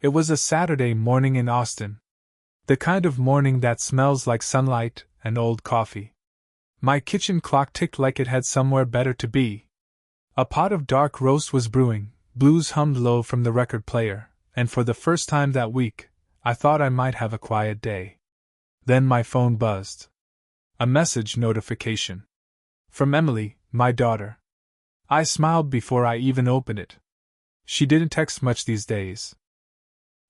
It was a Saturday morning in Austin. The kind of morning that smells like sunlight and old coffee. My kitchen clock ticked like it had somewhere better to be. A pot of dark roast was brewing, blues hummed low from the record player, and for the first time that week, I thought I might have a quiet day. Then my phone buzzed. A message notification. From Emily, my daughter. I smiled before I even opened it. She didn't text much these days.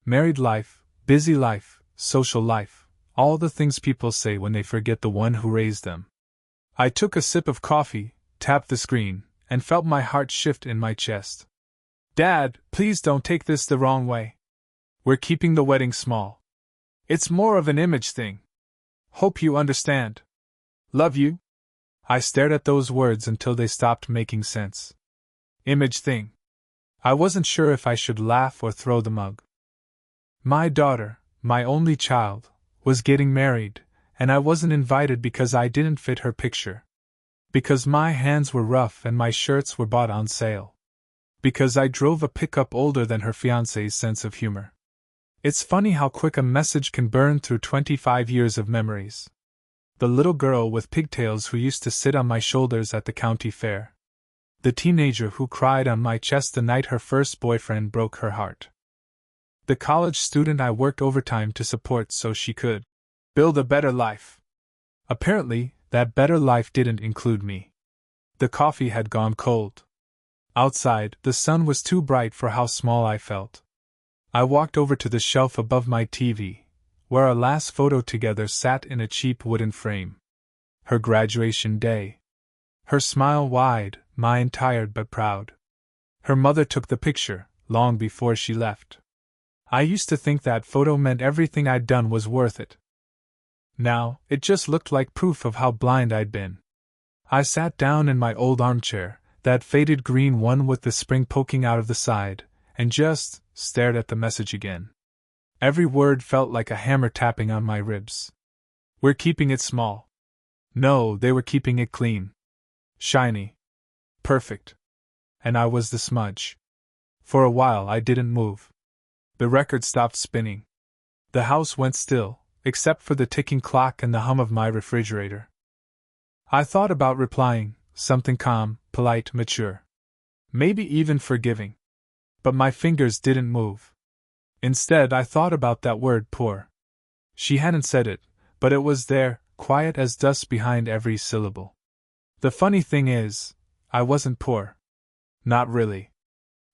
Married life, busy life, social life, all the things people say when they forget the one who raised them. I took a sip of coffee, tapped the screen, and felt my heart shift in my chest. Dad, please don't take this the wrong way. We're keeping the wedding small. It's more of an image thing. Hope you understand. Love you. I stared at those words until they stopped making sense. Image thing. I wasn't sure if I should laugh or throw the mug. My daughter, my only child, was getting married, and I wasn't invited because I didn't fit her picture. Because my hands were rough and my shirts were bought on sale. Because I drove a pickup older than her fiancé's sense of humor. It's funny how quick a message can burn through 25 years of memories. The little girl with pigtails who used to sit on my shoulders at the county fair. The teenager who cried on my chest the night her first boyfriend broke her heart. The college student I worked overtime to support so she could build a better life. Apparently, that better life didn't include me. The coffee had gone cold. Outside, the sun was too bright for how small I felt. I walked over to the shelf above my TV, where our last photo together sat in a cheap wooden frame. Her graduation day. Her smile wide, mine tired but proud. Her mother took the picture, long before she left. I used to think that photo meant everything I'd done was worth it. Now, it just looked like proof of how blind I'd been. I sat down in my old armchair, that faded green one with the spring poking out of the side, and just stared at the message again. Every word felt like a hammer tapping on my ribs. We're keeping it small. No, they were keeping it clean. Shiny. Perfect. And I was the smudge. For a while I didn't move. The record stopped spinning. The house went still, except for the ticking clock and the hum of my refrigerator. I thought about replying, something calm, polite, mature. Maybe even forgiving. But my fingers didn't move. Instead, I thought about that word poor. She hadn't said it, but it was there, quiet as dust behind every syllable. The funny thing is, I wasn't poor. Not really.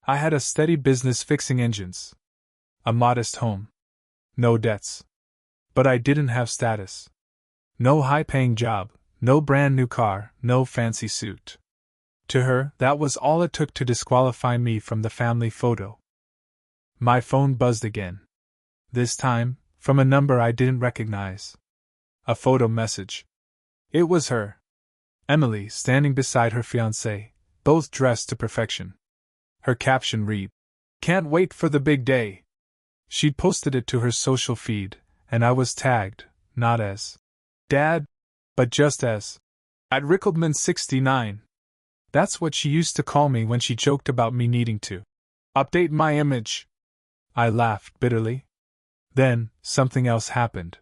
I had a steady business fixing engines. A modest home. No debts. But I didn't have status. No high-paying job, no brand new car, no fancy suit. To her, that was all it took to disqualify me from the family photo. My phone buzzed again. This time, from a number I didn't recognize. A photo message. It was her. Emily standing beside her fiancé, both dressed to perfection. Her caption read, "Can't wait for the big day." She'd posted it to her social feed, and I was tagged, not as Dad, but just as @Rickledman69. That's what she used to call me when she joked about me needing to update my image. I laughed bitterly. Then, something else happened.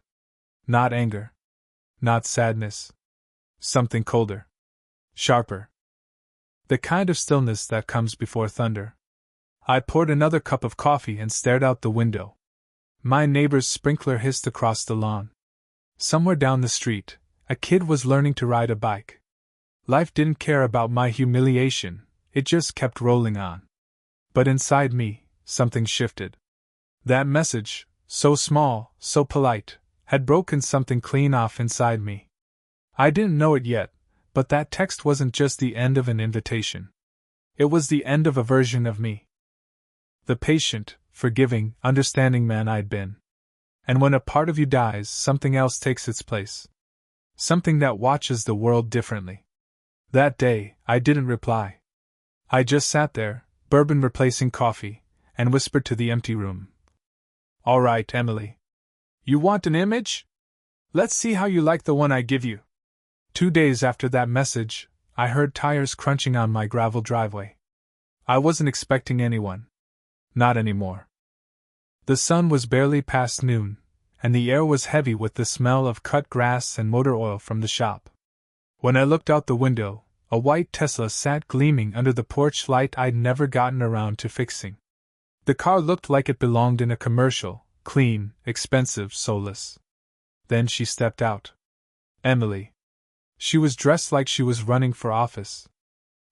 Not anger. Not sadness. Something colder. Sharper. The kind of stillness that comes before thunder. I poured another cup of coffee and stared out the window. My neighbor's sprinkler hissed across the lawn. Somewhere down the street, a kid was learning to ride a bike. Life didn't care about my humiliation, it just kept rolling on. But inside me, something shifted. That message, so small, so polite, had broken something clean off inside me. I didn't know it yet, but that text wasn't just the end of an invitation. It was the end of a version of me. The patient, forgiving, understanding man I'd been. And when a part of you dies, something else takes its place. Something that watches the world differently. That day, I didn't reply. I just sat there, bourbon replacing coffee, and whispered to the empty room. "All right, Emily. You want an image? Let's see how you like the one I give you." 2 days after that message, I heard tires crunching on my gravel driveway. I wasn't expecting anyone. Not anymore. The sun was barely past noon, and the air was heavy with the smell of cut grass and motor oil from the shop. When I looked out the window, a white Tesla sat gleaming under the porch light I'd never gotten around to fixing. The car looked like it belonged in a commercial, clean, expensive, soulless. Then she stepped out. Emily. She was dressed like she was running for office.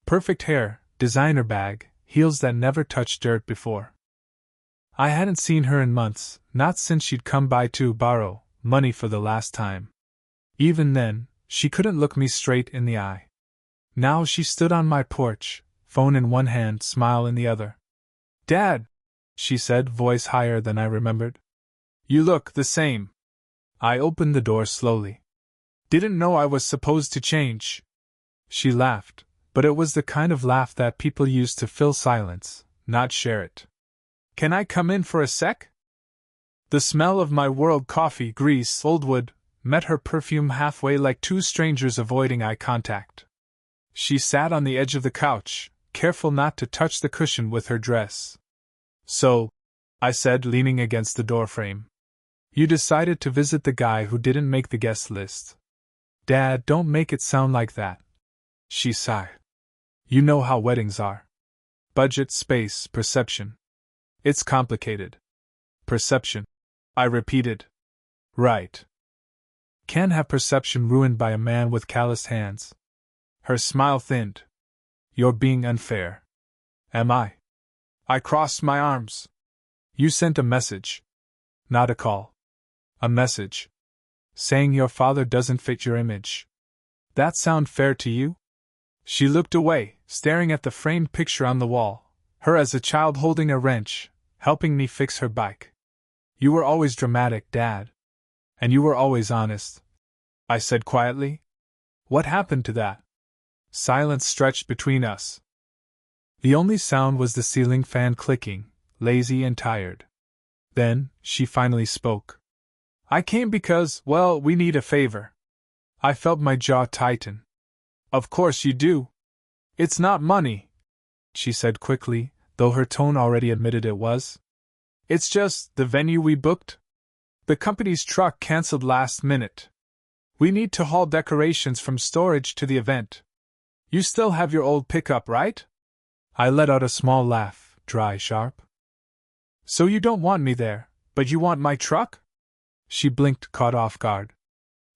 Perfect hair, designer bag, heels that never touched dirt before. I hadn't seen her in months, not since she'd come by to borrow money for the last time. Even then, she couldn't look me straight in the eye. Now she stood on my porch, phone in one hand, smile in the other. "Dad," she said, voice higher than I remembered. "You look the same." I opened the door slowly. "Didn't know I was supposed to change." She laughed, but it was the kind of laugh that people use to fill silence, not share it. "Can I come in for a sec?" The smell of my world coffee, grease, old wood, met her perfume halfway like two strangers avoiding eye contact. She sat on the edge of the couch, careful not to touch the cushion with her dress. "So," I said, leaning against the doorframe, "you decided to visit the guy who didn't make the guest list." "Dad, don't make it sound like that." She sighed. "You know how weddings are. Budget, space, perception. It's complicated." "Perception," I repeated. "Right. Can't have perception ruined by a man with calloused hands." Her smile thinned. "You're being unfair." "Am I?" I crossed my arms. "You sent a message." "Not a call. A message. Saying your father doesn't fit your image. That sound fair to you?" She looked away, staring at the framed picture on the wall, her as a child holding a wrench, helping me fix her bike. "You were always dramatic, Dad. And you were always honest," I said quietly. "What happened to that?" Silence stretched between us. The only sound was the ceiling fan clicking, lazy and tired. Then, she finally spoke. "I came because, well, we need a favor." I felt my jaw tighten. "Of course you do. It's not money," she said quickly, though her tone already admitted it was. "It's just the venue we booked. The company's truck canceled last minute. We need to haul decorations from storage to the event. You still have your old pickup, right?" I let out a small laugh, dry, sharp. "So you don't want me there, but you want my truck?" She blinked, caught off guard.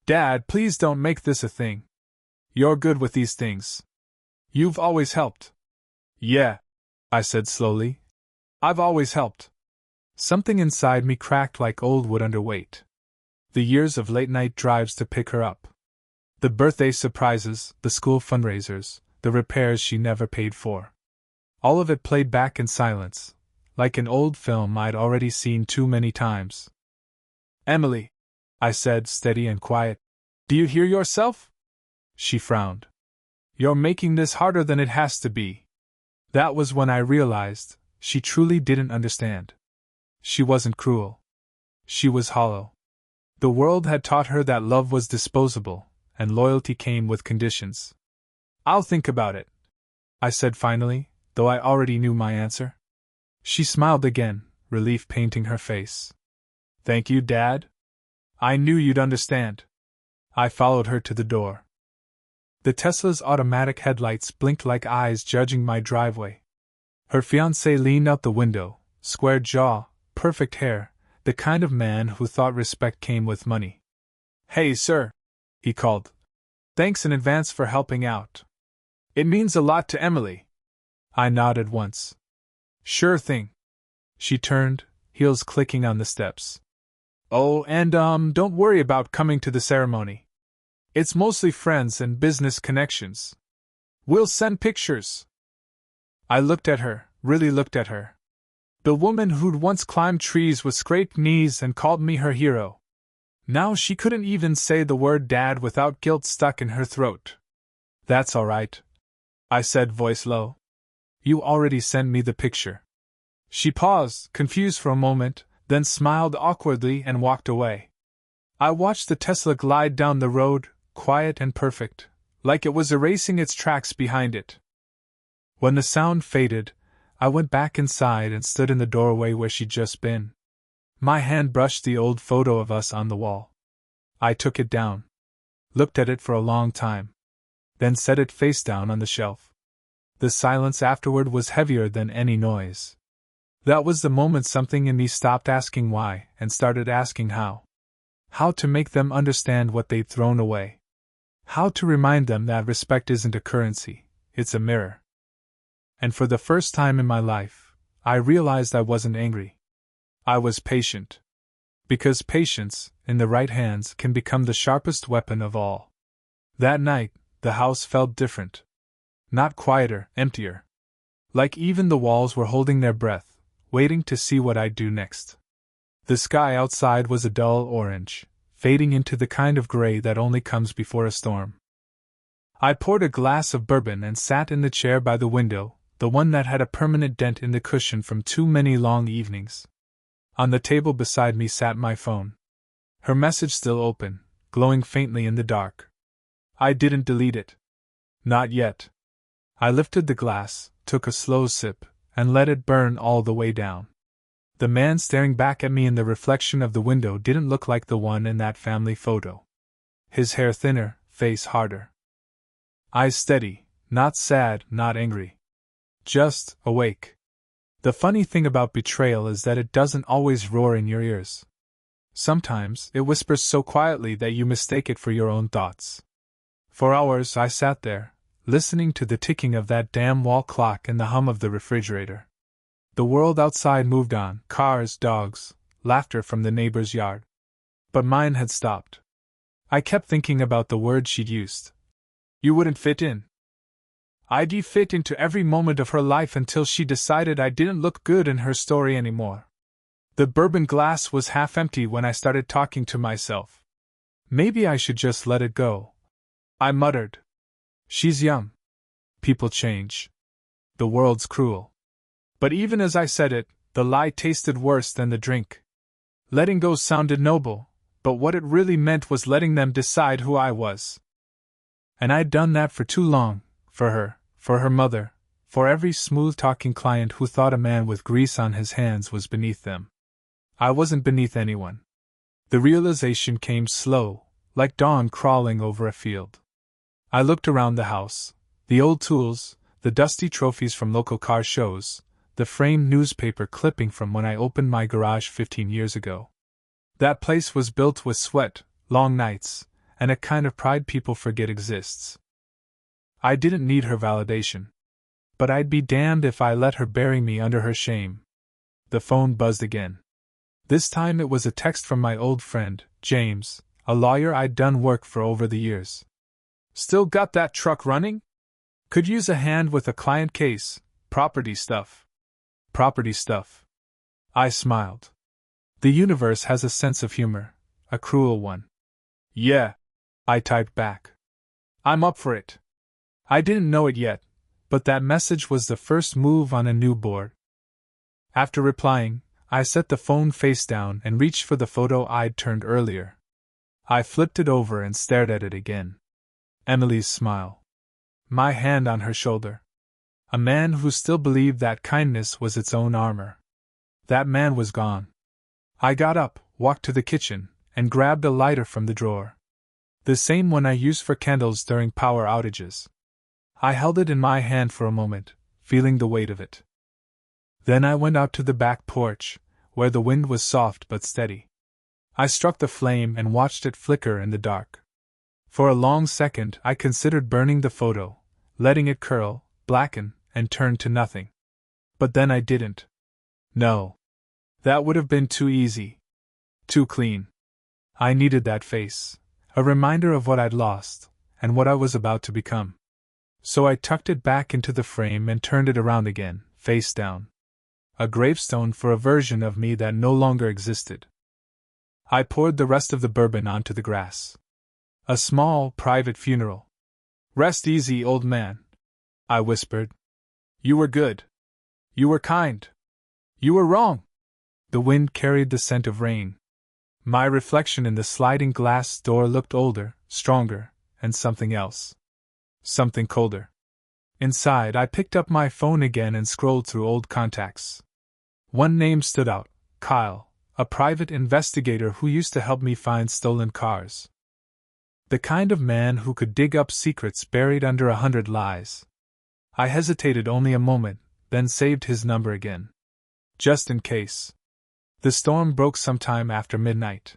"Dad, please don't make this a thing. You're good with these things. You've always helped." "Yeah," I said slowly. "I've always helped." Something inside me cracked like old wood under weight. The years of late-night drives to pick her up. The birthday surprises, the school fundraisers, the repairs she never paid for. All of it played back in silence, like an old film I'd already seen too many times. "Emily," I said, steady and quiet, "do you hear yourself?" She frowned. "You're making this harder than it has to be." That was when I realized she truly didn't understand. She wasn't cruel. She was hollow. The world had taught her that love was disposable, and loyalty came with conditions. "I'll think about it," I said finally, though I already knew my answer. She smiled again, relief painting her face. "Thank you, Dad. I knew you'd understand." I followed her to the door. The Tesla's automatic headlights blinked like eyes judging my driveway. Her fiancé leaned out the window, square jaw, perfect hair, the kind of man who thought respect came with money. "Hey, sir," he called. "Thanks in advance for helping out. It means a lot to Emily." I nodded once. "Sure thing." She turned, heels clicking on the steps. "Oh, and don't worry about coming to the ceremony. It's mostly friends and business connections. We'll send pictures." I looked at her, really looked at her. The woman who'd once climbed trees with scraped knees and called me her hero. Now she couldn't even say the word Dad without guilt stuck in her throat. "That's all right," I said, voice low. "You already sent me the picture." She paused, confused for a moment, then smiled awkwardly and walked away. I watched the Tesla glide down the road, quiet and perfect, like it was erasing its tracks behind it. When the sound faded, I went back inside and stood in the doorway where she'd just been. My hand brushed the old photo of us on the wall. I took it down, looked at it for a long time, then set it face down on the shelf. The silence afterward was heavier than any noise. That was the moment something in me stopped asking why and started asking how. How to make them understand what they'd thrown away. How to remind them that respect isn't a currency, it's a mirror. And for the first time in my life, I realized I wasn't angry. I was patient. Because patience, in the right hands, can become the sharpest weapon of all. That night, the house felt different. Not quieter, emptier. Like even the walls were holding their breath, waiting to see what I'd do next. The sky outside was a dull orange, fading into the kind of gray that only comes before a storm. I poured a glass of bourbon and sat in the chair by the window, the one that had a permanent dent in the cushion from too many long evenings. On the table beside me sat my phone. Her message still open, glowing faintly in the dark. I didn't delete it. Not yet. I lifted the glass, took a slow sip, and let it burn all the way down. The man staring back at me in the reflection of the window didn't look like the one in that family photo. His hair thinner, face harder. Eyes steady, not sad, not angry. Just awake. The funny thing about betrayal is that it doesn't always roar in your ears. Sometimes it whispers so quietly that you mistake it for your own thoughts. For hours I sat there, listening to the ticking of that damn wall clock and the hum of the refrigerator. The world outside moved on, cars, dogs, laughter from the neighbor's yard. But mine had stopped. I kept thinking about the word she'd used. You wouldn't fit in. I'd fit into every moment of her life until she decided I didn't look good in her story anymore. The bourbon glass was half empty when I started talking to myself. Maybe I should just let it go. I muttered. She's young. People change. The world's cruel. But even as I said it, the lie tasted worse than the drink. Letting go sounded noble, but what it really meant was letting them decide who I was. And I'd done that for too long. For her mother, for every smooth-talking client who thought a man with grease on his hands was beneath them. I wasn't beneath anyone. The realization came slow, like dawn crawling over a field. I looked around the house. The old tools, the dusty trophies from local car shows, the framed newspaper clipping from when I opened my garage 15 years ago. That place was built with sweat, long nights, and a kind of pride people forget exists. I didn't need her validation. But I'd be damned if I let her bury me under her shame. The phone buzzed again. This time it was a text from my old friend, James, a lawyer I'd done work for over the years. Still got that truck running? Could use a hand with a client case, property stuff. Property stuff. I smiled. The universe has a sense of humor, a cruel one. Yeah, I typed back. I'm up for it. I didn't know it yet, but that message was the first move on a new board. After replying, I set the phone face down and reached for the photo I'd turned earlier. I flipped it over and stared at it again. Emily's smile. My hand on her shoulder. A man who still believed that kindness was its own armor. That man was gone. I got up, walked to the kitchen, and grabbed a lighter from the drawer. The same one I used for candles during power outages. I held it in my hand for a moment, feeling the weight of it. Then I went out to the back porch, where the wind was soft but steady. I struck the flame and watched it flicker in the dark. For a long second I considered burning the photo, letting it curl, blacken, and turn to nothing. But then I didn't. No. That would have been too easy. Too clean. I needed that face, a reminder of what I'd lost, and what I was about to become. So I tucked it back into the frame and turned it around again, face down. A gravestone for a version of me that no longer existed. I poured the rest of the bourbon onto the grass. A small, private funeral. Rest easy, old man, I whispered. You were good. You were kind. You were wrong. The wind carried the scent of rain. My reflection in the sliding glass door looked older, stronger, and something else. Something colder. Inside, I picked up my phone again and scrolled through old contacts. One name stood out, Kyle, a private investigator who used to help me find stolen cars. The kind of man who could dig up secrets buried under 100 lies. I hesitated only a moment, then saved his number again. Just in case. The storm broke sometime after midnight.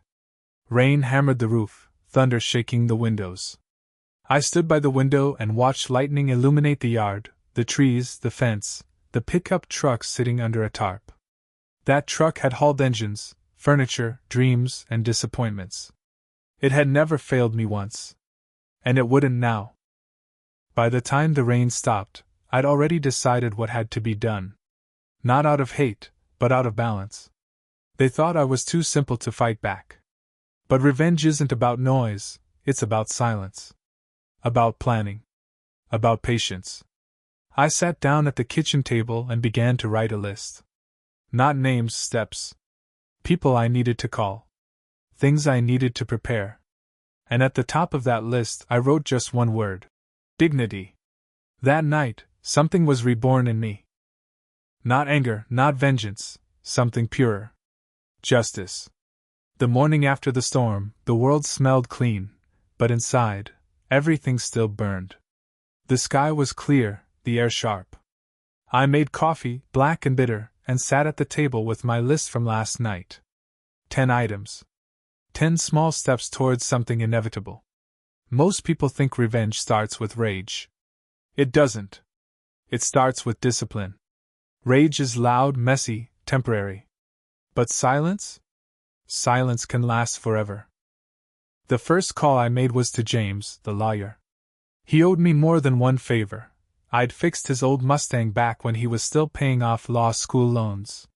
Rain hammered the roof, thunder shaking the windows. I stood by the window and watched lightning illuminate the yard, the trees, the fence, the pickup truck sitting under a tarp. That truck had hauled engines, furniture, dreams, and disappointments. It had never failed me once. And it wouldn't now. By the time the rain stopped, I'd already decided what had to be done. Not out of hate, but out of balance. They thought I was too simple to fight back. But revenge isn't about noise, it's about silence. About planning. About patience. I sat down at the kitchen table and began to write a list. Not names, steps. People I needed to call. Things I needed to prepare. And at the top of that list I wrote just one word. Dignity. That night, something was reborn in me. Not anger, not vengeance, something purer. Justice. The morning after the storm, the world smelled clean, but inside, everything still burned. The sky was clear, the air sharp. I made coffee, black and bitter, and sat at the table with my list from last night. 10 items. 10 small steps towards something inevitable. Most people think revenge starts with rage. It doesn't. It starts with discipline. Rage is loud, messy, temporary. But silence? Silence can last forever. The first call I made was to James, the lawyer. He owed me more than one favor. I'd fixed his old Mustang back when he was still paying off law school loans.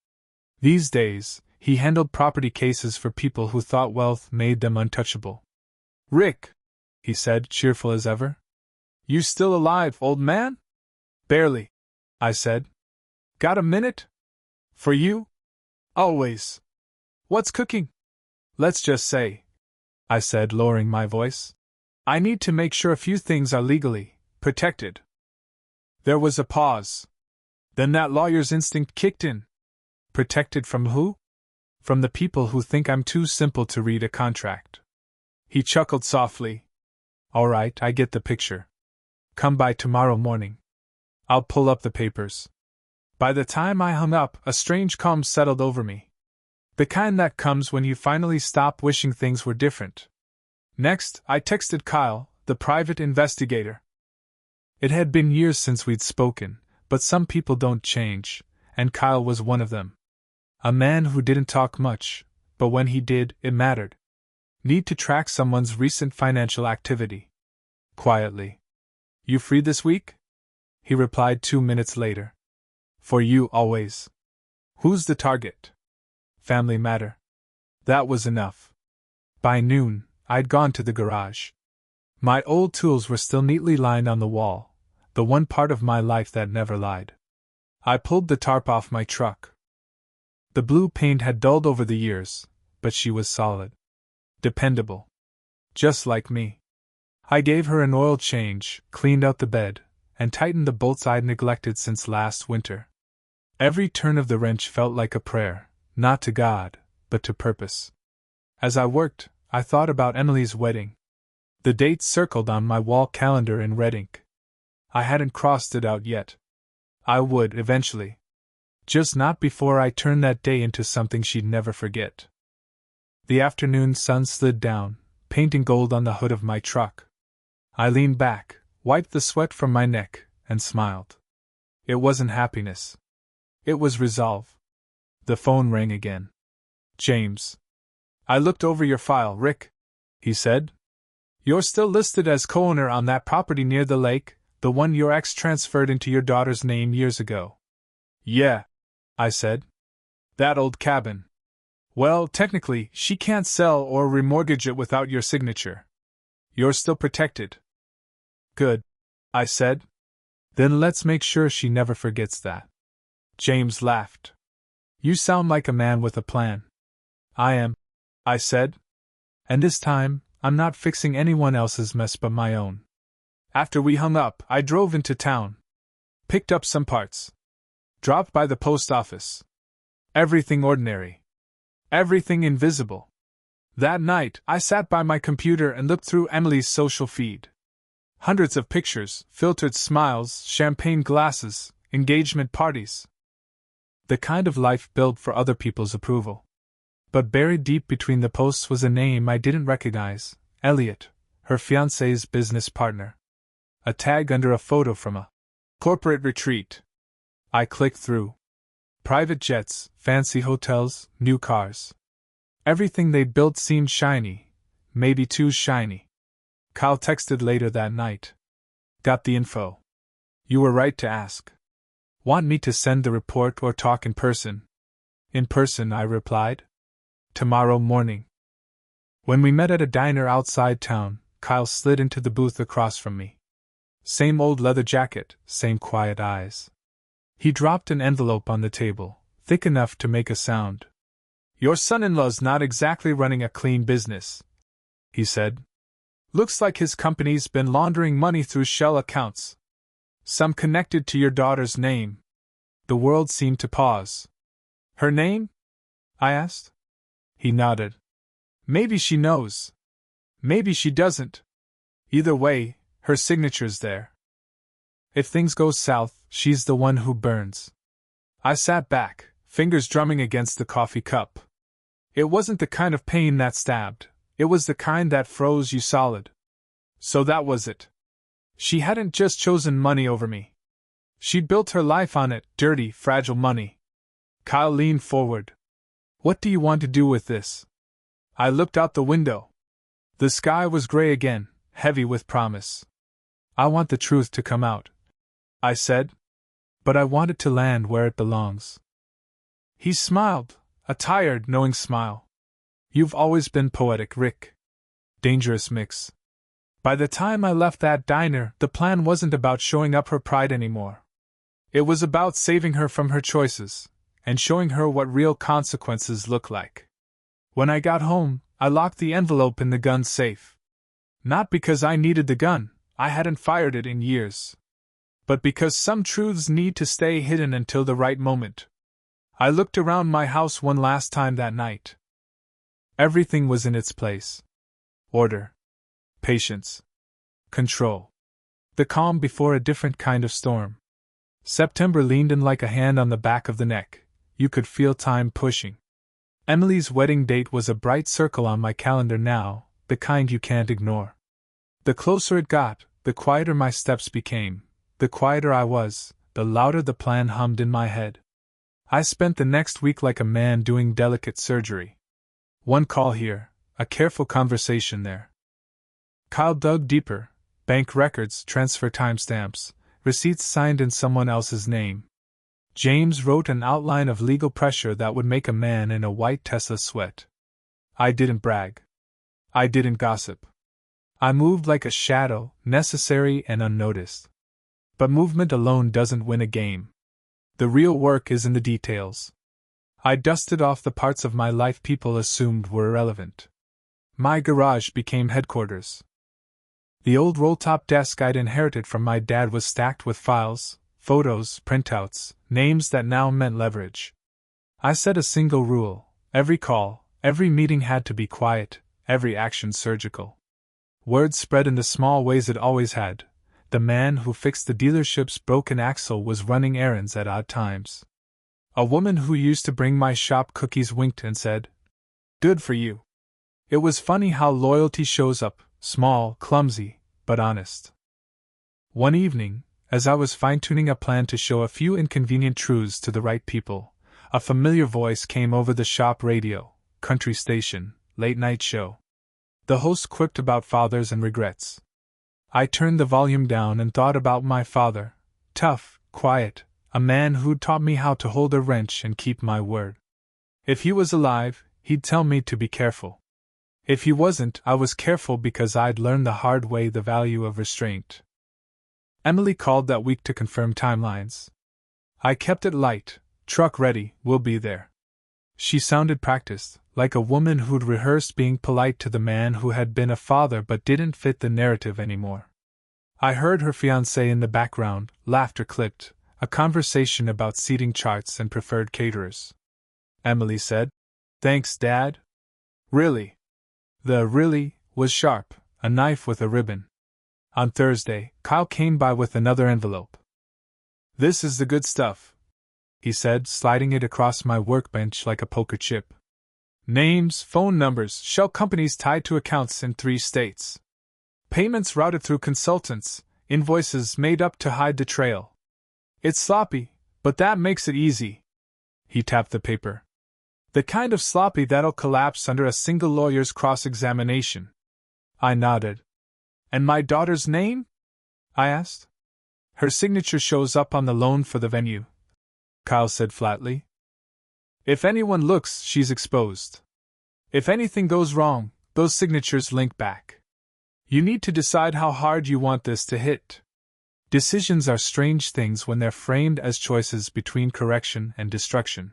These days, he handled property cases for people who thought wealth made them untouchable. "Rick," he said, cheerful as ever. "You still alive, old man?" "Barely," I said. "Got a minute?" "For you?" "Always." "What's cooking?" "Let's just say," I said, lowering my voice, "I need to make sure a few things are legally protected." There was a pause. Then that lawyer's instinct kicked in. Protected from who? From the people who think I'm too simple to read a contract. He chuckled softly. "All right, I get the picture. Come by tomorrow morning. I'll pull up the papers." By the time I hung up, a strange calm settled over me. The kind that comes when you finally stop wishing things were different. Next, I texted Kyle, the private investigator. It had been years since we'd spoken, but some people don't change, and Kyle was one of them. A man who didn't talk much, but when he did, it mattered. Need to track someone's recent financial activity. Quietly. "You free this week?" He replied 2 minutes later. "For you, always." "Who's the target?" "Family matter." That was enough. By noon, I'd gone to the garage. My old tools were still neatly lined on the wall, the one part of my life that never lied. I pulled the tarp off my truck. The blue paint had dulled over the years, but she was solid. Dependable. Just like me. I gave her an oil change, cleaned out the bed, and tightened the bolts I'd neglected since last winter. Every turn of the wrench felt like a prayer, not to God, but to purpose. As I worked, I thought about Emily's wedding. The date circled on my wall calendar in red ink. I hadn't crossed it out yet. I would, eventually. Just not before I turned that day into something she'd never forget. The afternoon sun slid down, painting gold on the hood of my truck. I leaned back, wiped the sweat from my neck, and smiled. It wasn't happiness. It was resolve. The phone rang again. "James. I looked over your file, Rick," he said. "You're still listed as co-owner on that property near the lake, the one your ex transferred into your daughter's name years ago." "Yeah," I said. "That old cabin. Well, technically, she can't sell or remortgage it without your signature. You're still protected." "Good," I said. "Then let's make sure she never forgets that." James laughed. "You sound like a man with a plan." "I am," I said. "And this time, I'm not fixing anyone else's mess but my own." After we hung up, I drove into town. Picked up some parts. Dropped by the post office. Everything ordinary. Everything invisible. That night, I sat by my computer and looked through Emily's social feed. Hundreds of pictures, filtered smiles, champagne glasses, engagement parties. The kind of life built for other people's approval. But buried deep between the posts was a name I didn't recognize: Elliot, her fiancé's business partner. A tag under a photo from a corporate retreat. I clicked through. Private jets, fancy hotels, new cars. Everything they'd built seemed shiny, maybe too shiny. Kyle texted later that night. Got the info. You were right to ask. Want me to send the report or talk in person? In person, I replied. Tomorrow morning. When we met at a diner outside town, Kyle slid into the booth across from me. Same old leather jacket, same quiet eyes. He dropped an envelope on the table, thick enough to make a sound. Your son-in-law's not exactly running a clean business, he said. Looks like his company's been laundering money through shell accounts. Some connected to your daughter's name. The world seemed to pause. Her name? I asked. He nodded. Maybe she knows. Maybe she doesn't. Either way, her signature's there. If things go south, she's the one who burns. I sat back, fingers drumming against the coffee cup. It wasn't the kind of pain that stabbed, it was the kind that froze you solid. So that was it. She hadn't just chosen money over me. She'd built her life on it, dirty, fragile money. Kyle leaned forward. What do you want to do with this? I looked out the window. The sky was gray again, heavy with promise. I want the truth to come out, I said. But I want it to land where it belongs. He smiled, a tired, knowing smile. You've always been poetic, Rick. Dangerous mix. By the time I left that diner, the plan wasn't about showing up her pride anymore. It was about saving her from her choices, and showing her what real consequences look like. When I got home, I locked the envelope in the gun safe. Not because I needed the gun, I hadn't fired it in years. But because some truths need to stay hidden until the right moment. I looked around my house one last time that night. Everything was in its place. Order. Patience. Control. The calm before a different kind of storm. September leaned in like a hand on the back of the neck. You could feel time pushing. Emily's wedding date was a bright circle on my calendar now, the kind you can't ignore. The closer it got, the quieter my steps became. The quieter I was, the louder the plan hummed in my head. I spent the next week like a man doing delicate surgery. One call here, a careful conversation there. Kyle dug deeper. Bank records, transfer timestamps, receipts signed in someone else's name. James wrote an outline of legal pressure that would make a man in a white Tesla sweat. I didn't brag. I didn't gossip. I moved like a shadow, necessary and unnoticed. But movement alone doesn't win a game. The real work is in the details. I dusted off the parts of my life people assumed were irrelevant. My garage became headquarters. The old roll-top desk I'd inherited from my dad was stacked with files, photos, printouts, names that now meant leverage. I set a single rule: every call, every meeting had to be quiet, every action surgical. Word spread in the small ways it always had. The man who fixed the dealership's broken axle was running errands at odd times. A woman who used to bring my shop cookies winked and said, "Good for you." It was funny how loyalty shows up, small, clumsy, but honest. One evening, as I was fine-tuning a plan to show a few inconvenient truths to the right people, a familiar voice came over the shop radio, country station, late-night show. The host quipped about fathers and regrets. I turned the volume down and thought about my father, tough, quiet, a man who'd taught me how to hold a wrench and keep my word. If he was alive, he'd tell me to be careful. If he wasn't, I was careful because I'd learned the hard way the value of restraint. Emily called that week to confirm timelines. I kept it light. Truck ready, we'll be there. She sounded practiced, like a woman who'd rehearsed being polite to the man who had been a father but didn't fit the narrative anymore. I heard her fiancé in the background, laughter clipped, a conversation about seating charts and preferred caterers. Emily said, Thanks, Dad. Really? The really was sharp, a knife with a ribbon. On Thursday, Kyle came by with another envelope. This is the good stuff, he said, sliding it across my workbench like a poker chip. Names, phone numbers, shell companies tied to accounts in 3 states. Payments routed through consultants, invoices made up to hide the trail. It's sloppy, but that makes it easy. He tapped the paper. The kind of sloppy that'll collapse under a single lawyer's cross-examination. I nodded. And my daughter's name? I asked. Her signature shows up on the loan for the venue, Kyle said flatly. If anyone looks, she's exposed. If anything goes wrong, those signatures link back. You need to decide how hard you want this to hit. Decisions are strange things when they're framed as choices between correction and destruction.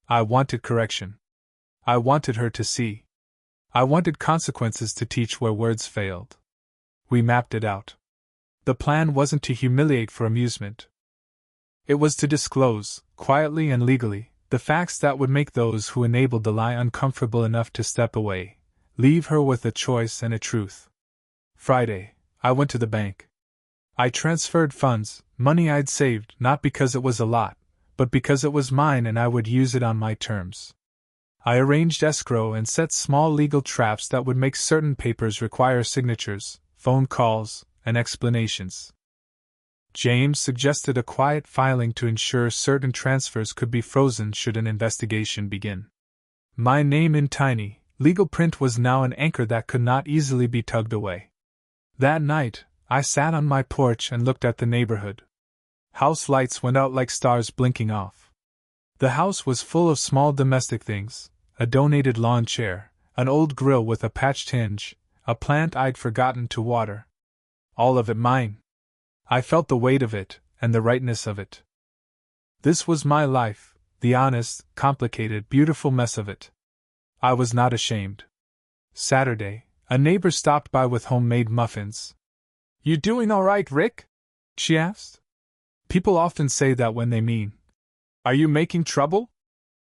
I wanted correction. I wanted her to see. I wanted consequences to teach where words failed. We mapped it out. The plan wasn't to humiliate for amusement. It was to disclose, quietly and legally, the facts that would make those who enabled the lie uncomfortable enough to step away, leave her with a choice and a truth. Friday, I went to the bank. I transferred funds, money I'd saved, not because it was a lot, but because it was mine and I would use it on my terms. I arranged escrow and set small legal traps that would make certain papers require signatures, phone calls, and explanations. James suggested a quiet filing to ensure certain transfers could be frozen should an investigation begin. My name in tiny, legal print was now an anchor that could not easily be tugged away. That night, I sat on my porch and looked at the neighborhood. House lights went out like stars blinking off. The house was full of small domestic things, a donated lawn chair, an old grill with a patched hinge, a plant I'd forgotten to water. All of it mine. I felt the weight of it, and the rightness of it. This was my life, the honest, complicated, beautiful mess of it. I was not ashamed. Saturday, a neighbor stopped by with homemade muffins. You doing all right, Rick? She asked. People often say that when they mean, are you making trouble?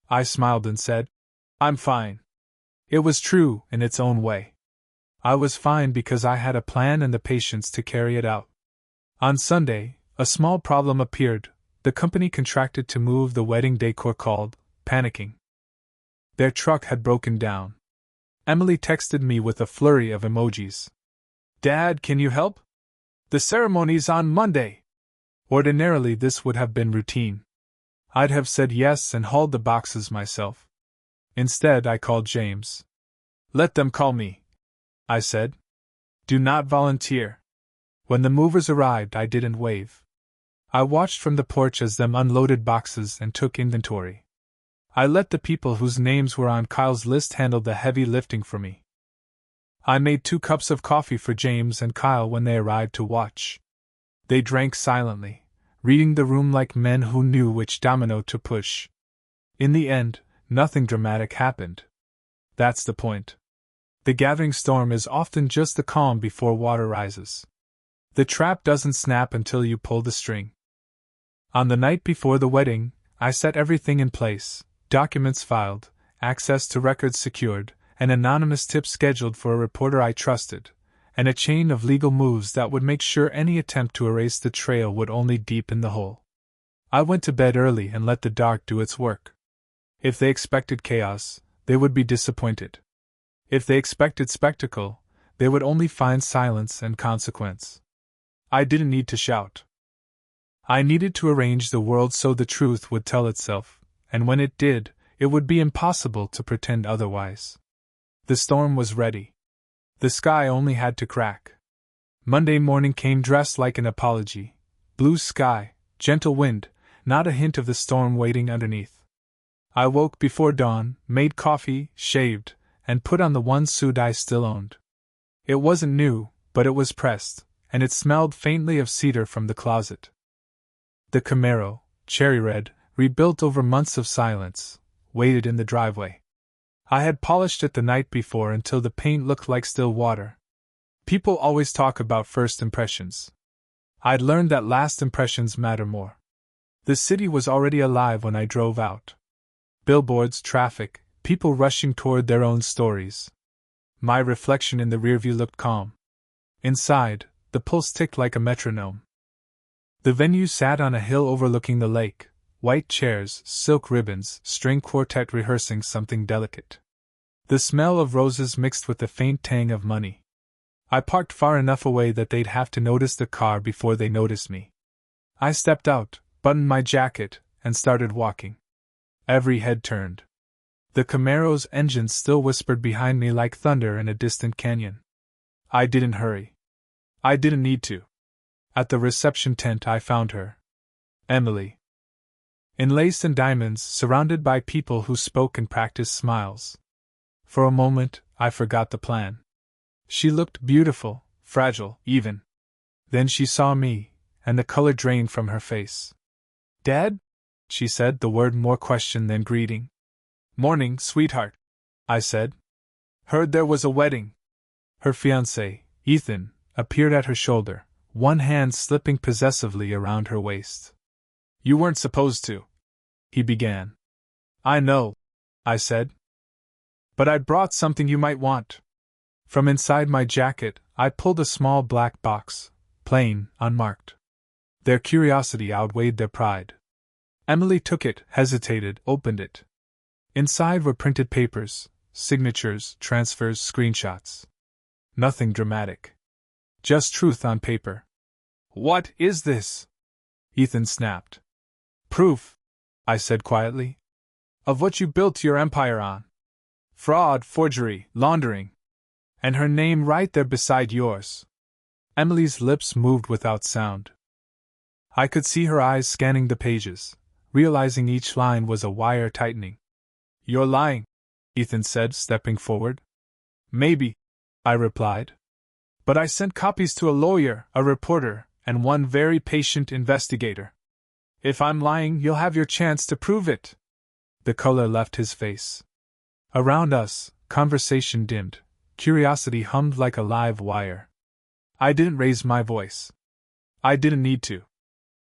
I smiled and said, I'm fine. It was true in its own way. I was fine because I had a plan and the patience to carry it out. On Sunday, a small problem appeared. The company contracted to move the wedding decor called panicking. Their truck had broken down. Emily texted me with a flurry of emojis. Dad, can you help? The ceremony's on Monday. Ordinarily, this would have been routine. I'd have said yes and hauled the boxes myself. Instead, I called James. Let them call me, I said. Do not volunteer. When the movers arrived, I didn't wave. I watched from the porch as them unloaded boxes and took inventory. I let the people whose names were on Kyle's list handle the heavy lifting for me. I made 2 cups of coffee for James and Kyle when they arrived to watch. They drank silently, reading the room like men who knew which domino to push. In the end, nothing dramatic happened. That's the point. The gathering storm is often just the calm before water rises. The trap doesn't snap until you pull the string. On the night before the wedding, I set everything in place, documents filed, access to records secured, an anonymous tip scheduled for a reporter I trusted, and a chain of legal moves that would make sure any attempt to erase the trail would only deepen the hole. I went to bed early and let the dark do its work. If they expected chaos, they would be disappointed. If they expected spectacle, they would only find silence and consequence. I didn't need to shout. I needed to arrange the world so the truth would tell itself, and when it did, it would be impossible to pretend otherwise. The storm was ready. The sky only had to crack. Monday morning came dressed like an apology. Blue sky, gentle wind, not a hint of the storm waiting underneath. I woke before dawn, made coffee, shaved, and put on the one suit I still owned. It wasn't new, but it was pressed, and it smelled faintly of cedar from the closet. The Camaro, cherry red, rebuilt over months of silence, waited in the driveway. I had polished it the night before until the paint looked like still water. People always talk about first impressions. I'd learned that last impressions matter more. The city was already alive when I drove out. Billboards, traffic, people rushing toward their own stories. My reflection in the rearview looked calm. Inside, the pulse ticked like a metronome. The venue sat on a hill overlooking the lake, white chairs, silk ribbons, string quartet rehearsing something delicate. The smell of roses mixed with the faint tang of money. I parked far enough away that they'd have to notice the car before they noticed me. I stepped out, buttoned my jacket, and started walking. Every head turned. The Camaro's engine still whispered behind me like thunder in a distant canyon. I didn't hurry. I didn't need to. At the reception tent I found her. Emily. In lace and diamonds, surrounded by people who spoke and practiced smiles. For a moment, I forgot the plan. She looked beautiful, fragile, even. Then she saw me, and the color drained from her face. "Dad?" she said, the word more question than greeting. "Morning, sweetheart," I said. "Heard there was a wedding." Her fiancé, Ethan, appeared at her shoulder, one hand slipping possessively around her waist. "You weren't supposed to," he began. "I know," I said. "But I brought something you might want." From inside my jacket, I pulled a small black box, plain, unmarked. Their curiosity outweighed their pride. Emily took it, hesitated, opened it. Inside were printed papers, signatures, transfers, screenshots. Nothing dramatic. Just truth on paper. "What is this?" Ethan snapped. "Proof," I said quietly, "of what you built your empire on. Fraud, forgery, laundering. And her name right there beside yours." Emily's lips moved without sound. I could see her eyes scanning the pages, realizing each line was a wire tightening. "You're lying," Ethan said, stepping forward. "Maybe," I replied. "But I sent copies to a lawyer, a reporter, and one very patient investigator. If I'm lying, you'll have your chance to prove it." The color left his face. Around us, conversation dimmed. Curiosity hummed like a live wire. I didn't raise my voice. I didn't need to.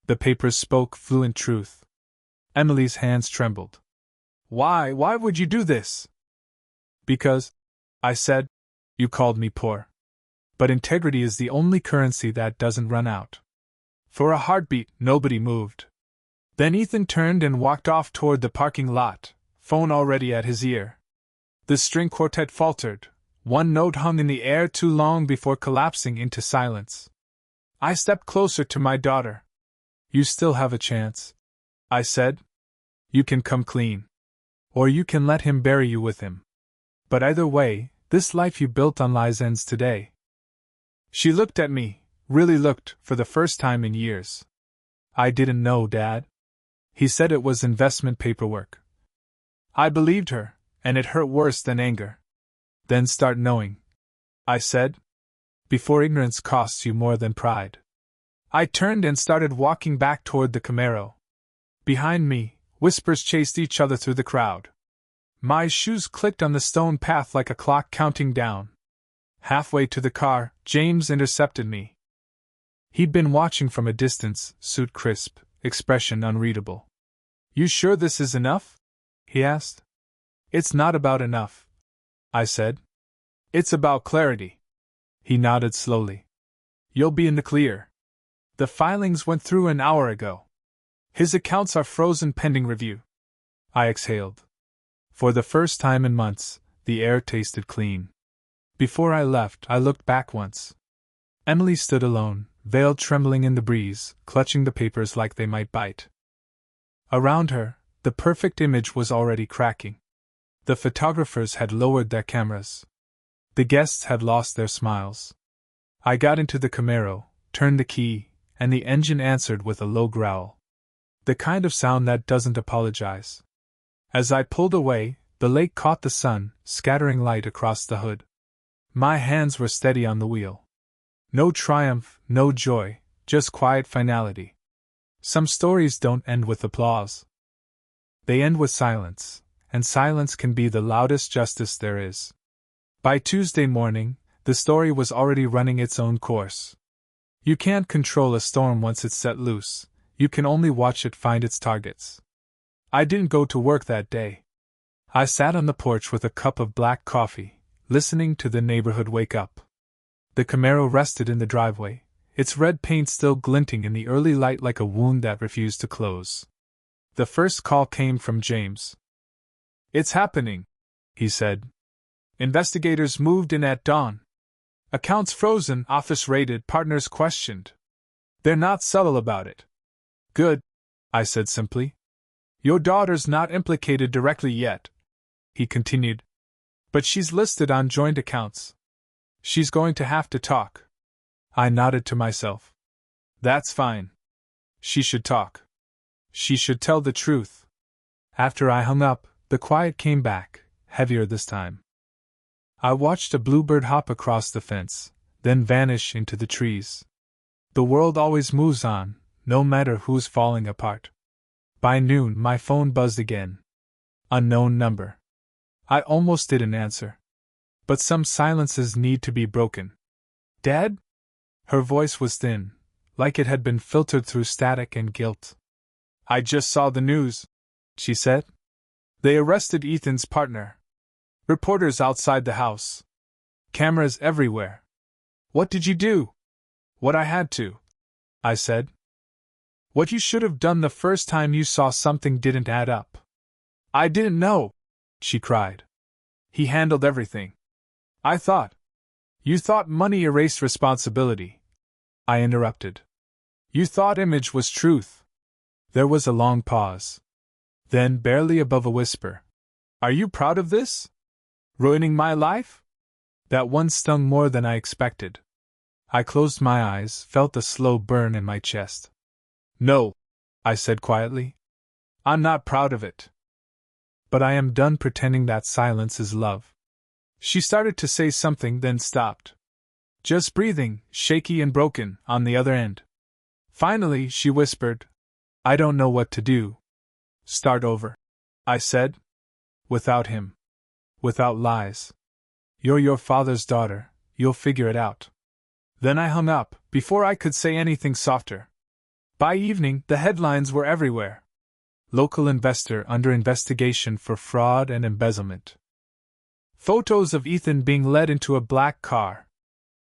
The papers spoke fluent truth. Emily's hands trembled. Why would you do this?" "Because," I said, "you called me poor. But integrity is the only currency that doesn't run out." For a heartbeat, nobody moved. Then Ethan turned and walked off toward the parking lot, phone already at his ear. The string quartet faltered. One note hung in the air too long before collapsing into silence. I stepped closer to my daughter. "You still have a chance," I said. "You can come clean. Or you can let him bury you with him. But either way, this life you built on lies ends today." She looked at me, really looked, for the first time in years. "I didn't know, Dad." He said it was investment paperwork. I believed her, and it hurt worse than anger. "Then start knowing," I said, "before ignorance costs you more than pride." I turned and started walking back toward the Camaro. Behind me, whispers chased each other through the crowd. My shoes clicked on the stone path like a clock counting down. Halfway to the car, James intercepted me. He'd been watching from a distance, suit crisp, expression unreadable. "You sure this is enough?" he asked. "It's not about enough," I said. "It's about clarity." He nodded slowly. "You'll be in the clear. The filings went through an hour ago. His accounts are frozen pending review." I exhaled. For the first time in months, the air tasted clean. Before I left, I looked back once. Emily stood alone, veil trembling in the breeze, clutching the papers like they might bite. Around her, the perfect image was already cracking. The photographers had lowered their cameras. The guests had lost their smiles. I got into the Camaro, turned the key, and the engine answered with a low growl. The kind of sound that doesn't apologize. As I pulled away, the lake caught the sun, scattering light across the hood. My hands were steady on the wheel. No triumph, no joy, just quiet finality. Some stories don't end with applause. They end with silence, and silence can be the loudest justice there is. By Tuesday morning, the story was already running its own course. You can't control a storm once it's set loose, you can only watch it find its targets. I didn't go to work that day. I sat on the porch with a cup of black coffee, listening to the neighborhood wake up. The Camaro rested in the driveway, its red paint still glinting in the early light like a wound that refused to close. The first call came from James. "It's happening," he said. "Investigators moved in at dawn. Accounts frozen, office raided, partners questioned. They're not subtle about it." "Good," I said simply. "Your daughter's not implicated directly yet," he continued. "But she's listed on joint accounts. She's going to have to talk." I nodded to myself. "That's fine. She should talk. She should tell the truth." After I hung up, the quiet came back, heavier this time. I watched a bluebird hop across the fence, then vanish into the trees. The world always moves on, no matter who's falling apart. By noon, my phone buzzed again. Unknown number. I almost didn't answer. But some silences need to be broken. "Dad?" Her voice was thin, like it had been filtered through static and guilt. "I just saw the news," she said. "They arrested Ethan's partner. Reporters outside the house. Cameras everywhere." "What did you do?" "What I had to," I said. "What you should have done the first time you saw something didn't add up." "I didn't know," she cried. "He handled everything. I thought." "You thought money erased responsibility," I interrupted. "You thought image was truth." There was a long pause. Then, barely above a whisper, "Are you proud of this? Ruining my life?" That one stung more than I expected. I closed my eyes, felt a slow burn in my chest. "No," I said quietly. "I'm not proud of it. But I am done pretending that silence is love." She started to say something, then stopped. Just breathing, shaky and broken, on the other end. Finally, she whispered, "I don't know what to do." "Start over," I said. "Without him. Without lies. You're your father's daughter, you'll figure it out." Then I hung up, before I could say anything softer. By evening, the headlines were everywhere. Local investor under investigation for fraud and embezzlement. Photos of Ethan being led into a black car.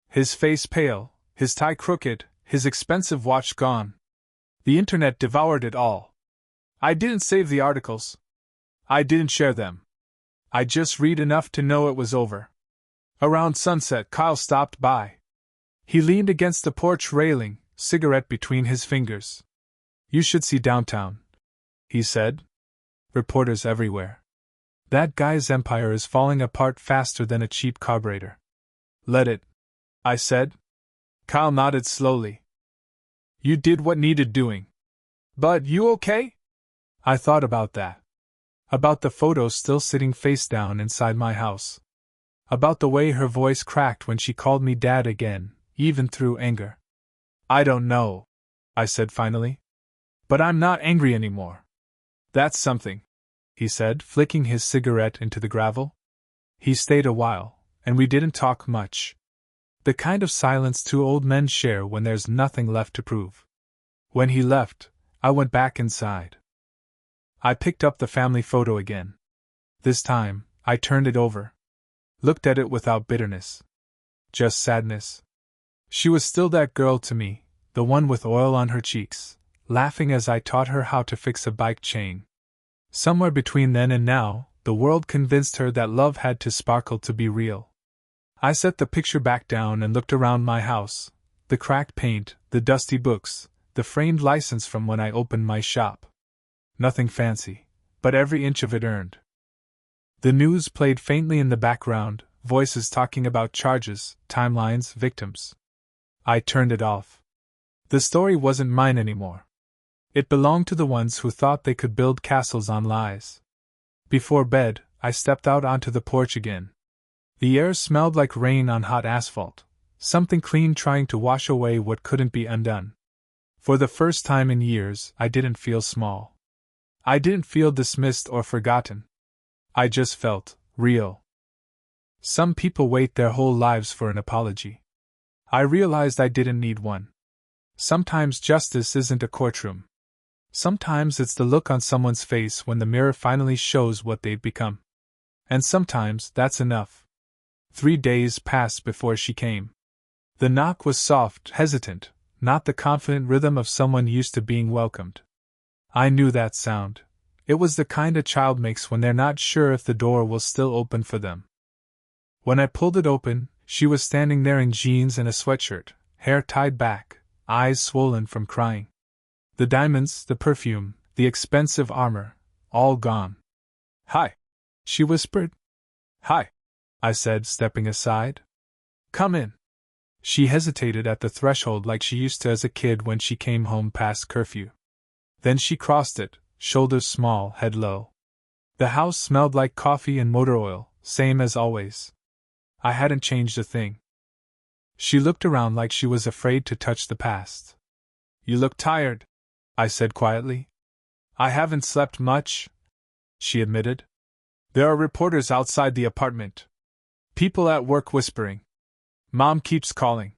His face pale, his tie crooked, his expensive watch gone. The internet devoured it all. I didn't save the articles. I didn't share them. I just read enough to know it was over. Around sunset, Kyle stopped by. He leaned against the porch railing, cigarette between his fingers. "You should see downtown," he said. "Reporters everywhere. That guy's empire is falling apart faster than a cheap carburetor." "Let it," I said. Kyle nodded slowly. "You did what needed doing. But you okay?" I thought about that. About the photo still sitting face down inside my house. About the way her voice cracked when she called me Dad again, even through anger. "I don't know," I said finally. "But I'm not angry anymore." "That's something," he said, flicking his cigarette into the gravel. He stayed a while, and we didn't talk much. The kind of silence two old men share when there's nothing left to prove. When he left, I went back inside. I picked up the family photo again. This time, I turned it over. Looked at it without bitterness. Just sadness. She was still that girl to me, the one with oil on her cheeks, laughing as I taught her how to fix a bike chain. Somewhere between then and now, the world convinced her that love had to sparkle to be real. I set the picture back down and looked around my house, the cracked paint, the dusty books, the framed license from when I opened my shop. Nothing fancy, but every inch of it earned. The news played faintly in the background, voices talking about charges, timelines, victims. I turned it off. The story wasn't mine anymore. It belonged to the ones who thought they could build castles on lies. Before bed, I stepped out onto the porch again. The air smelled like rain on hot asphalt, something clean trying to wash away what couldn't be undone. For the first time in years, I didn't feel small. I didn't feel dismissed or forgotten. I just felt real. Some people wait their whole lives for an apology. I realized I didn't need one. Sometimes justice isn't a courtroom. Sometimes it's the look on someone's face when the mirror finally shows what they've become. And sometimes that's enough. 3 days passed before she came. The knock was soft, hesitant, not the confident rhythm of someone used to being welcomed. I knew that sound. It was the kind a child makes when they're not sure if the door will still open for them. When I pulled it open, she was standing there in jeans and a sweatshirt, hair tied back, eyes swollen from crying. The diamonds, the perfume, the expensive armor, all gone. "Hi," she whispered. "Hi," I said, stepping aside. "Come in." She hesitated at the threshold like she used to as a kid when she came home past curfew. Then she crossed it, shoulders small, head low. The house smelled like coffee and motor oil, same as always. I hadn't changed a thing. She looked around like she was afraid to touch the past. "You look tired," I said quietly. "I haven't slept much," she admitted. "There are reporters outside the apartment. People at work whispering. Mom keeps calling."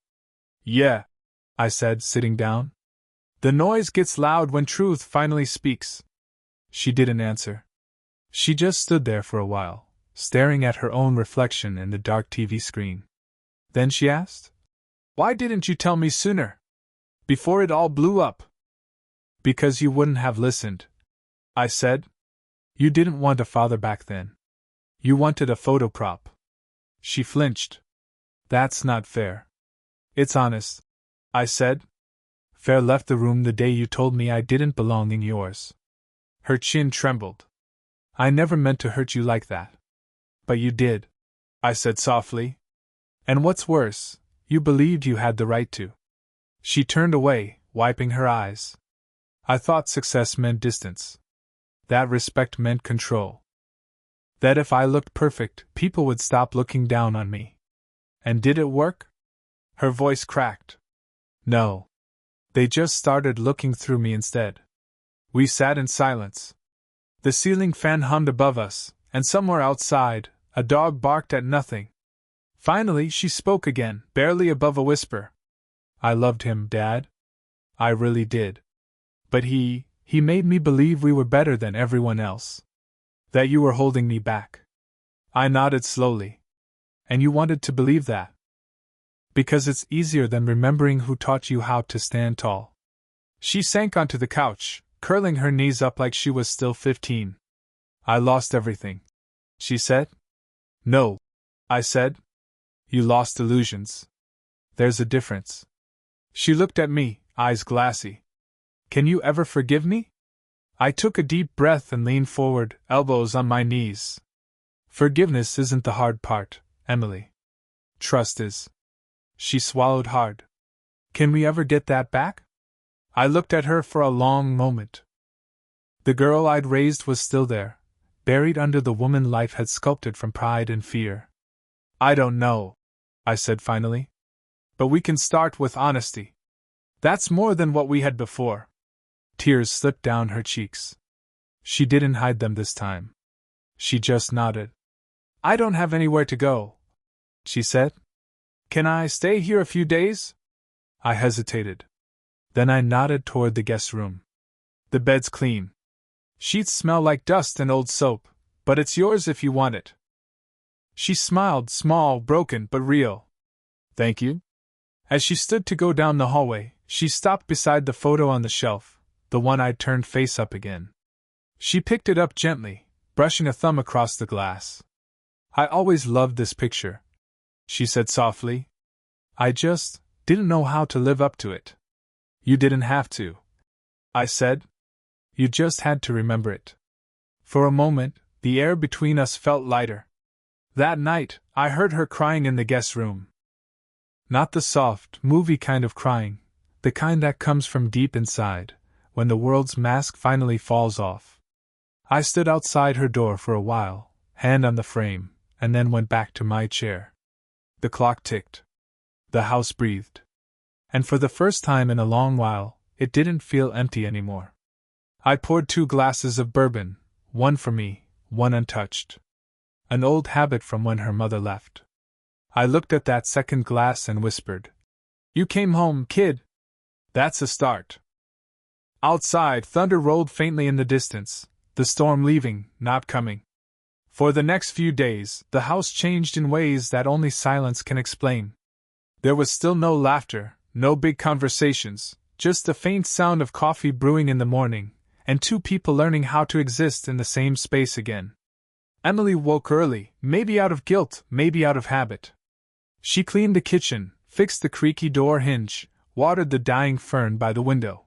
"Yeah," I said, sitting down. "The noise gets loud when truth finally speaks." She didn't answer. She just stood there for a while, staring at her own reflection in the dark TV screen. Then she asked, "Why didn't you tell me sooner? Before it all blew up?" "Because you wouldn't have listened," I said. "You didn't want a father back then. You wanted a photo prop." She flinched. "That's not fair." "It's honest," I said. "Fair left the room the day you told me I didn't belong in yours." Her chin trembled. "I never meant to hurt you like that." "But you did," I said softly. "And what's worse, you believed you had the right to." She turned away, wiping her eyes. I thought success meant distance. That respect meant control. That if I looked perfect, people would stop looking down on me. And did it work? Her voice cracked. No. They just started looking through me instead. We sat in silence. The ceiling fan hummed above us, and somewhere outside, a dog barked at nothing. Finally, she spoke again, barely above a whisper. "I loved him, Dad. I really did. But he made me believe we were better than everyone else. That you were holding me back." I nodded slowly. "And you wanted to believe that?" "Because it's easier than remembering who taught you how to stand tall." She sank onto the couch, curling her knees up like she was still 15. "I lost everything," she said. "No," I said. "You lost illusions. There's a difference." She looked at me, eyes glassy. "Can you ever forgive me?" I took a deep breath and leaned forward, elbows on my knees. "Forgiveness isn't the hard part, Emily. Trust is." She swallowed hard. "Can we ever get that back?" I looked at her for a long moment. The girl I'd raised was still there, buried under the woman life had sculpted from pride and fear. "I don't know," I said finally. "But we can start with honesty. That's more than what we had before." Tears slipped down her cheeks. She didn't hide them this time. She just nodded. "I don't have anywhere to go," she said. "Can I stay here a few days?" I hesitated. Then I nodded toward the guest room. "The bed's clean. Sheets smell like dust and old soap, but it's yours if you want it." She smiled, small, broken, but real. "Thank you." As she stood to go down the hallway, she stopped beside the photo on the shelf, the one I'd turned face up again. She picked it up gently, brushing a thumb across the glass. "I always loved this picture," she said softly. "I just didn't know how to live up to it." "You didn't have to," I said. "You just had to remember it." For a moment, the air between us felt lighter. That night, I heard her crying in the guest room. Not the soft, movie kind of crying, the kind that comes from deep inside, when the world's mask finally falls off. I stood outside her door for a while, hand on the frame, and then went back to my chair. The clock ticked. The house breathed. And for the first time in a long while, it didn't feel empty anymore. I poured 2 glasses of bourbon, one for me, one untouched. An old habit from when her mother left. I looked at that second glass and whispered, "You came home, kid. That's a start." Outside, thunder rolled faintly in the distance, the storm leaving, not coming. For the next few days, the house changed in ways that only silence can explain. There was still no laughter, no big conversations, just the faint sound of coffee brewing in the morning, and two people learning how to exist in the same space again. Emily woke early, maybe out of guilt, maybe out of habit. She cleaned the kitchen, fixed the creaky door hinge, watered the dying fern by the window.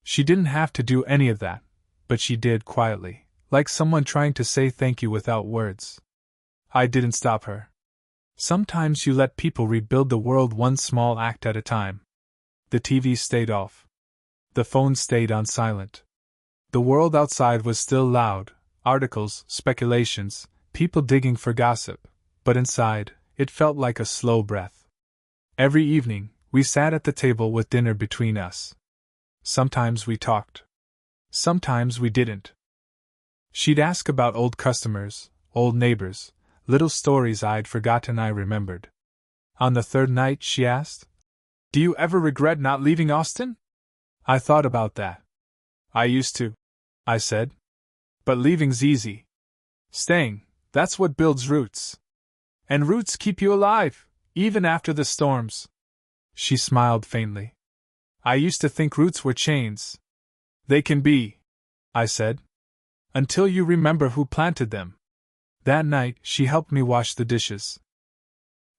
She didn't have to do any of that, but she did quietly, like someone trying to say thank you without words. I didn't stop her. Sometimes you let people rebuild the world one small act at a time. The TV stayed off. The phone stayed on silent. The world outside was still loud, articles, speculations, people digging for gossip, but inside, it felt like a slow breath. Every evening, we sat at the table with dinner between us. Sometimes we talked. Sometimes we didn't. She'd ask about old customers, old neighbors, little stories I'd forgotten I remembered. On the third night, she asked, "Do you ever regret not leaving Austin?" I thought about that. "I used to," I said. "But leaving's easy. Staying, that's what builds roots. And roots keep you alive, even after the storms." She smiled faintly. "I used to think roots were chains." "They can be," I said, "until you remember who planted them." That night, she helped me wash the dishes.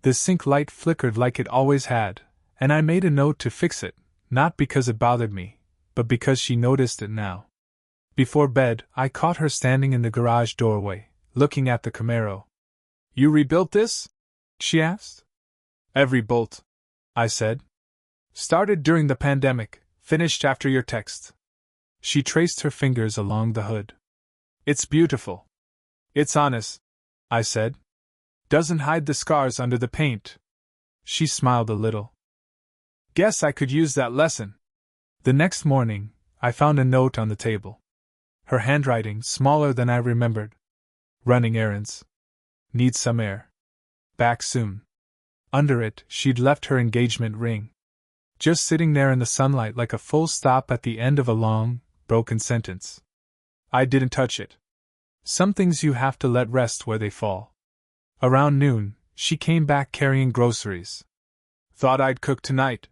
The sink light flickered like it always had, and I made a note to fix it, not because it bothered me, but because she noticed it now. Before bed, I caught her standing in the garage doorway, looking at the Camaro. "You rebuilt this?" she asked. "Every bolt," I said. "Started during the pandemic, finished after your text." She traced her fingers along the hood. "It's beautiful. It's honest," I said. "Doesn't hide the scars under the paint." She smiled a little. "Guess I could use that lesson." The next morning, I found a note on the table. Her handwriting smaller than I remembered. "Running errands. Need some air. Back soon." Under it, she'd left her engagement ring. Just sitting there in the sunlight like a full stop at the end of a long, broken sentence. I didn't touch it. Some things you have to let rest where they fall. Around noon, she came back carrying groceries. "Thought I'd cook tonight,"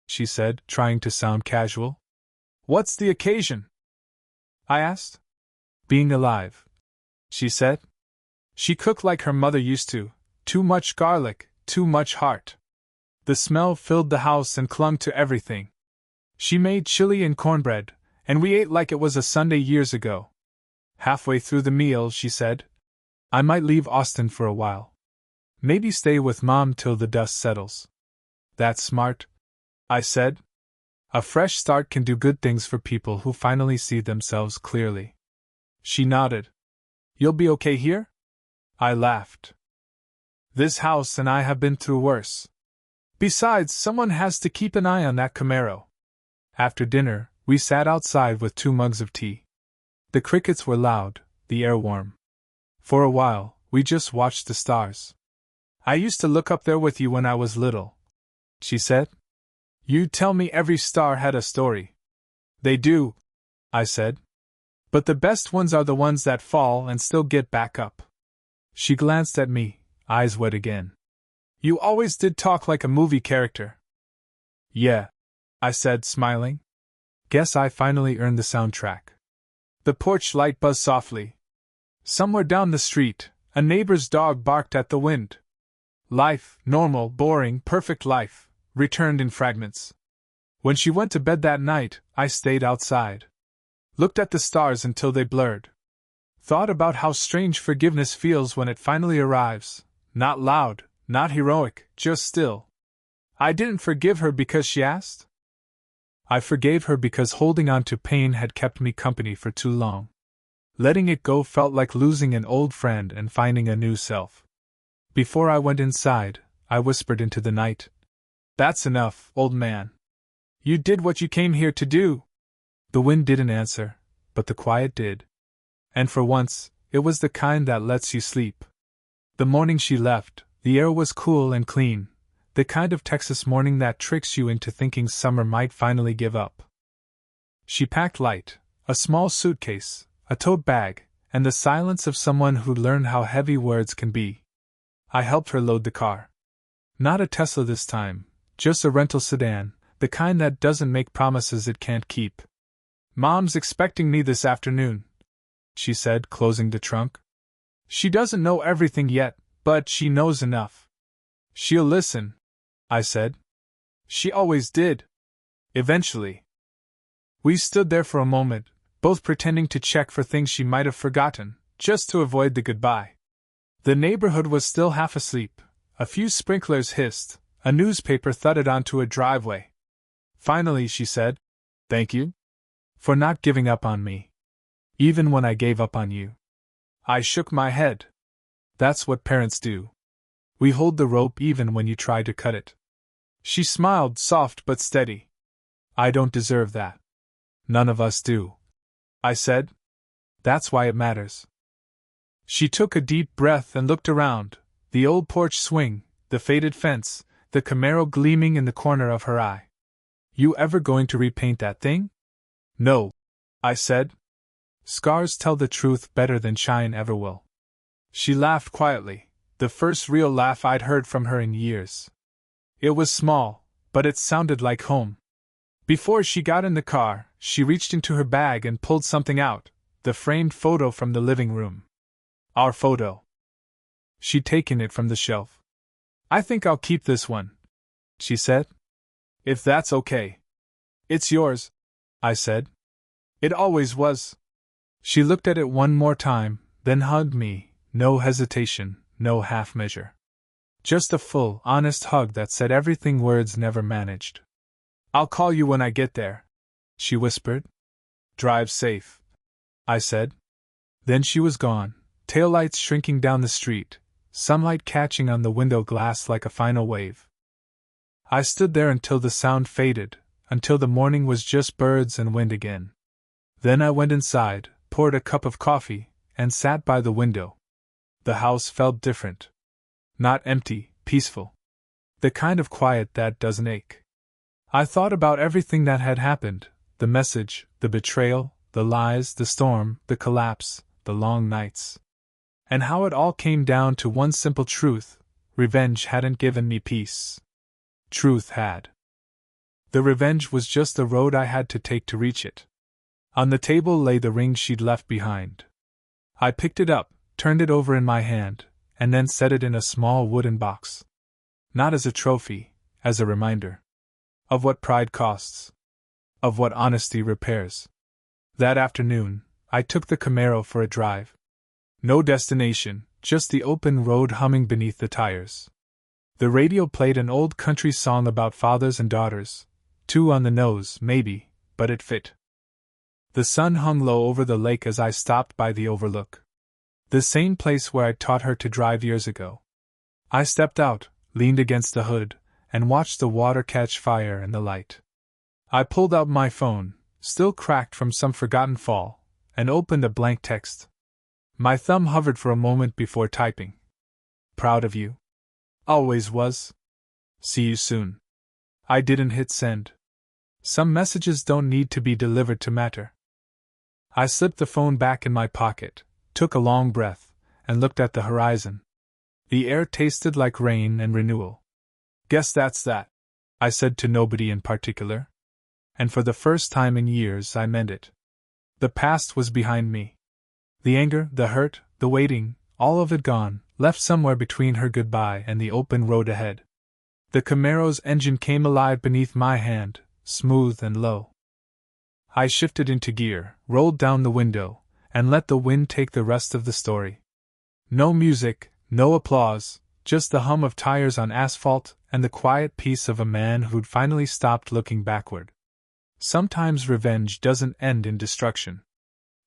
she said, trying to sound casual. "What's the occasion?" I asked. "Being alive," she said. She cooked like her mother used to, too much garlic, too much heart. The smell filled the house and clung to everything. She made chili and cornbread, and we ate like it was a Sunday years ago. Halfway through the meal, she said, "I might leave Austin for a while. Maybe stay with Mom till the dust settles." "That's smart," I said. "A fresh start can do good things for people who finally see themselves clearly." She nodded. "You'll be okay here?" I laughed. "This house and I have been through worse. Besides, someone has to keep an eye on that Camaro." After dinner, we sat outside with 2 mugs of tea. The crickets were loud, the air warm. For a while, we just watched the stars. "I used to look up there with you when I was little," she said. "You'd tell me every star had a story." "They do," I said. "But the best ones are the ones that fall and still get back up." She glanced at me, eyes wet again. "You always did talk like a movie character." "Yeah," I said, smiling. "Guess I finally earned the soundtrack." The porch light buzzed softly. Somewhere down the street, a neighbor's dog barked at the wind. Life, normal, boring, perfect life, returned in fragments. When she went to bed that night, I stayed outside. Looked at the stars until they blurred. Thought about how strange forgiveness feels when it finally arrives. Not loud, not heroic, just still. I didn't forgive her because she asked. I forgave her because holding on to pain had kept me company for too long. Letting it go felt like losing an old friend and finding a new self. Before I went inside, I whispered into the night, "That's enough, old man. You did what you came here to do." The wind didn't answer, but the quiet did. And for once, it was the kind that lets you sleep. The morning she left, the air was cool and clean, the kind of Texas morning that tricks you into thinking summer might finally give up. She packed light, a small suitcase, a tote bag, and the silence of someone who learned how heavy words can be. I helped her load the car. Not a Tesla this time, just a rental sedan, the kind that doesn't make promises it can't keep. "Mom's expecting me this afternoon," she said, closing the trunk. "She doesn't know everything yet, but she knows enough." "She'll listen," I said. "She always did." Eventually. We stood there for a moment, both pretending to check for things she might have forgotten, just to avoid the goodbye. The neighborhood was still half asleep. A few sprinklers hissed, a newspaper thudded onto a driveway. Finally she said, "Thank you for not giving up on me, even when I gave up on you." I shook my head. "That's what parents do. We hold the rope even when you try to cut it." She smiled, soft but steady. "I don't deserve that." "None of us do," I said. "That's why it matters." She took a deep breath and looked around, the old porch swing, the faded fence, the Camaro gleaming in the corner of her eye. "You ever going to repaint that thing?" "No," I said. "Scars tell the truth better than shine ever will." She laughed quietly, the first real laugh I'd heard from her in years. It was small, but it sounded like home. Before she got in the car, she reached into her bag and pulled something out, the framed photo from the living room. Our photo. She'd taken it from the shelf. "I think I'll keep this one," she said. "If that's okay." "It's yours," I said. "It always was." She looked at it one more time, then hugged me, no hesitation, no half measure. Just a full, honest hug that said everything words never managed. "I'll call you when I get there," she whispered. "Drive safe," I said. Then she was gone, taillights shrinking down the street, sunlight catching on the window glass like a final wave. I stood there until the sound faded, until the morning was just birds and wind again. Then I went inside, poured a cup of coffee, and sat by the window. The house felt different. Not empty, peaceful. The kind of quiet that doesn't ache. I thought about everything that had happened, the message, the betrayal, the lies, the storm, the collapse, the long nights. And how it all came down to one simple truth: revenge hadn't given me peace. Truth had. The revenge was just the road I had to take to reach it. On the table lay the ring she'd left behind. I picked it up, turned it over in my hand, and then set it in a small wooden box. Not as a trophy, as a reminder. Of what pride costs. Of what honesty repairs. That afternoon, I took the Camaro for a drive. No destination, just the open road humming beneath the tires. The radio played an old country song about fathers and daughters, too on the nose, maybe, but it fit. The sun hung low over the lake as I stopped by the overlook. The same place where I'd taught her to drive years ago. I stepped out, leaned against the hood, and watched the water catch fire in the light. I pulled out my phone, still cracked from some forgotten fall, and opened a blank text. My thumb hovered for a moment before typing. "Proud of you. Always was. See you soon." I didn't hit send. Some messages don't need to be delivered to matter. I slipped the phone back in my pocket, took a long breath, and looked at the horizon. The air tasted like rain and renewal. "Guess that's that," I said to nobody in particular. And for the first time in years I meant it. The past was behind me. The anger, the hurt, the waiting, all of it gone, left somewhere between her goodbye and the open road ahead. The Camaro's engine came alive beneath my hand, smooth and low. I shifted into gear, rolled down the window, and let the wind take the rest of the story. No music, no applause, just the hum of tires on asphalt and the quiet peace of a man who'd finally stopped looking backward. Sometimes revenge doesn't end in destruction.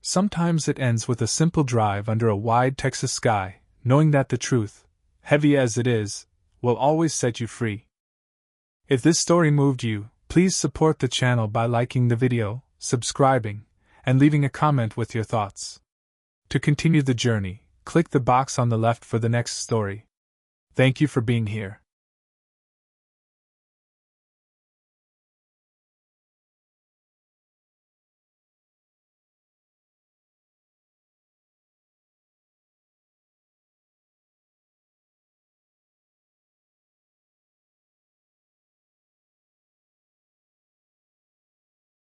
Sometimes it ends with a simple drive under a wide Texas sky, knowing that the truth, heavy as it is, will always set you free. If this story moved you, please support the channel by liking the video, subscribing, and leaving a comment with your thoughts. To continue the journey, click the box on the left for the next story. Thank you for being here.